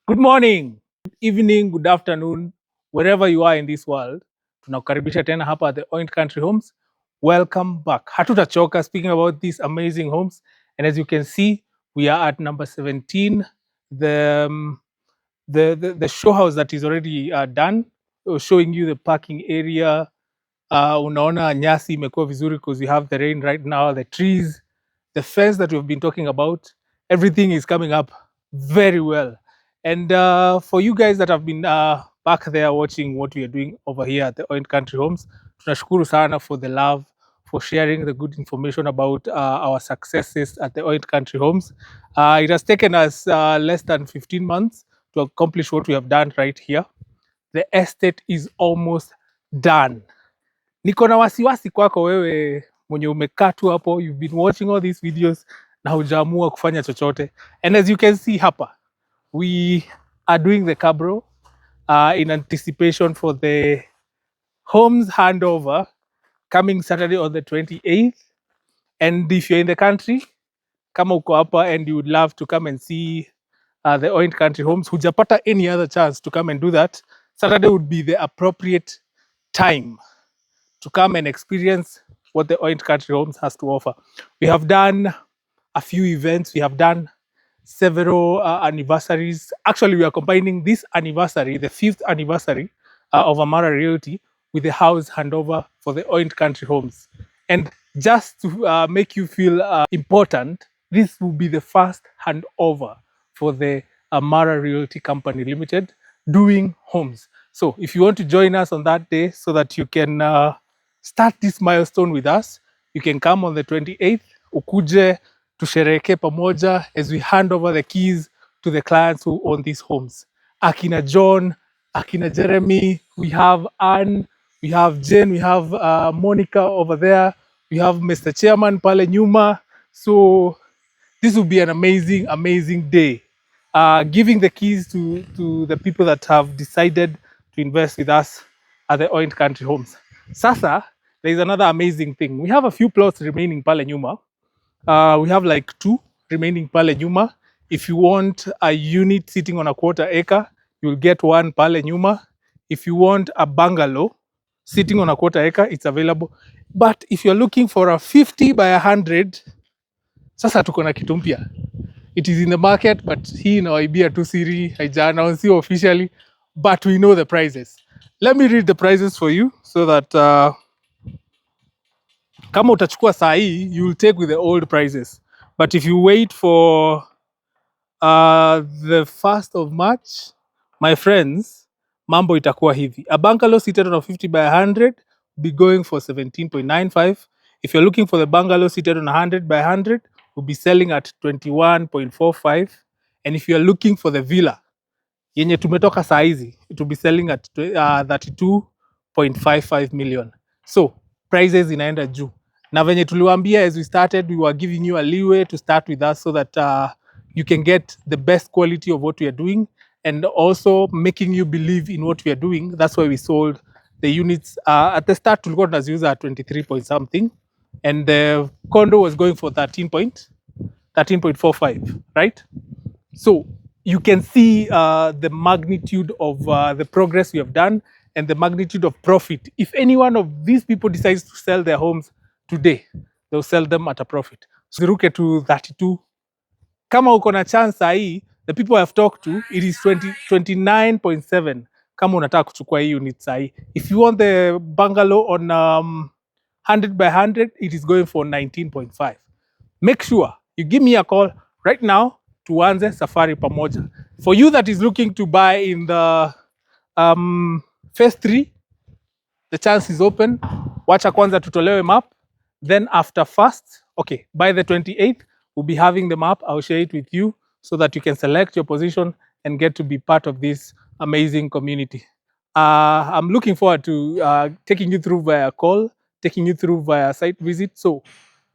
Good morning, good evening, good afternoon, wherever you are in this world. Tunakukaribisha tena hapa at the Oint Country Homes. Welcome back. Hatutachoka speaking about these amazing homes. And as you can see, we are at number 17, the the show house that is already done, showing you the parking area. Unaona nyasi imekuwa vizuri because we have the rain right now, the trees, the fence that we've been talking about, everything is coming up very well. And for you guys that have been back there watching what we are doing over here at the Oint Country Homes, tunashukuru sana for the love, for sharing the good information about our successes at the Oint Country Homes. It has taken us less than 15 months to accomplish what we have done right here. The estate is almost done. Niko na wasiwasi kwako wewe mwenye umekaa tu hapo, you've been watching all these videos na hujaamua kufanya chochote. And as you can see hapa, we are doing the cabro in anticipation for the homes handover coming Saturday on the 28th. And if you're in the country, kama uko hapa and you would love to come and see the Oint Country Homes, hujapata any other chance to come and do that, Saturday would be the appropriate time to come and experience what the Oint Country Homes has to offer. We have done a few events. We have done several anniversaries. Actually, we are combining this anniversary, the 5th anniversary of Amara Realty, with the house handover for the Oint Country Homes. And just to make you feel important, this will be the first handover for the Amara Realty Company Limited doing homes. So if you want to join us on that day so that you can start this milestone with us, you can come on the 28th, ukuje tusherehekee pamoja as we hand over the keys to the clients who own these homes. Akina John, Akina Jeremy, we have Anne, we have Jane, we have Monica over there, we have Mr. Chairman pale nyuma. So this will be an amazing, amazing day. Giving the keys to the people that have decided to invest with us at the Oint Country Homes. Sasa, there is another amazing thing. We have a few plots remaining pale nyuma. We have like 2 remaining pale nyuma. If you want a unit sitting on a 1/4 acre, you'll get one pale nyuma. If you want a bungalow sitting on a 1/4 acre, it's available. But if you're looking for a 50 by 100, sasa tuko na kitu mpya. It is in the market, but hii inawaibia tu siri, haijaannounce officially, but we know the prices. Let me read the prices for you so that kama utachukua saa hii, you will take with the old prices. But if you wait for the 1st of March, my friends, mambo itakuwa hivi. A bungalow seated on a 50 by 100 will be going for 17.95. If you're looking for the bungalow seated on 100 by 100, we'll be selling at 21.45. And if you're looking for the villa, yenye tumetoka saa hizi, it will be selling at 32.55 million. So prices inaenda juu, na venye tuliwaambia as we started, we were giving you a leeway to start with us so that you can get the best quality of what we are doing, and also making you believe in what we are doing. That's why we sold the units at the start. Tulikuwa tunaziuza at 23 point something, and the condo was going for 13.45, right? So you can see the magnitude of the progress we have done and the magnitude of profit. If any one of these people decides to sell their homes today, they'll sell them at a profit. Ziruke to 32. Kama uko na chance hii, the people I've talked to, it is 29.7. Kama unataka kuchukua hii unit hii. If you want the bungalow on 100 by 100, it is going for 19.5. Make sure you give me a call right now, tuanze safari pamoja. For you that is looking to buy in the phase 3, the chance is open. Wacha kwanza tutolewe map, then after first, okay, by the 28th, we'll be having the map. I'll share it with you so that you can select your position and get to be part of this amazing community. I'm looking forward to taking you through via call, taking you through via site visit. So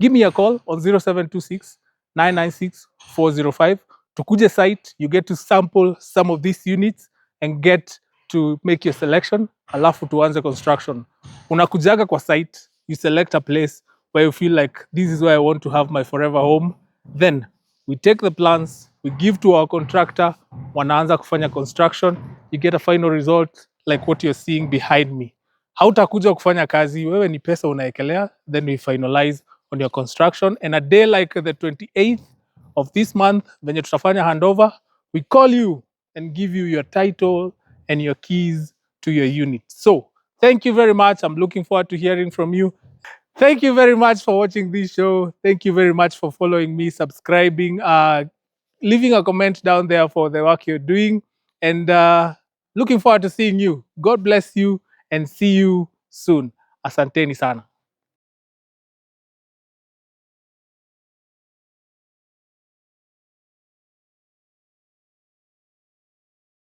give me a call on 0726 996 405. Tukuje site, you get to sample some of these units and get to make your selection, alafu tuanze construction. Unakujaga kwa site, you select a place where you feel like this is where I want to have my forever home. Then We take the plans, we give to our contractor, wanaanza kufanya construction, you get a final result like what you're seeing behind me. Hautakuja kufanya kazi, wewe ni pesa unaekelea, then we finalize on your construction. And a day like the 28th of this month, venye tutafanya handover, we call you and give you your title and your keys to your unit. So, thank you very much. I'm looking forward to hearing from you. Thank you very much for watching this show. Thank you very much for following me, subscribing, leaving a comment down there for the work you're doing, and looking forward to seeing you. God bless you and see you soon. Asanteni sana.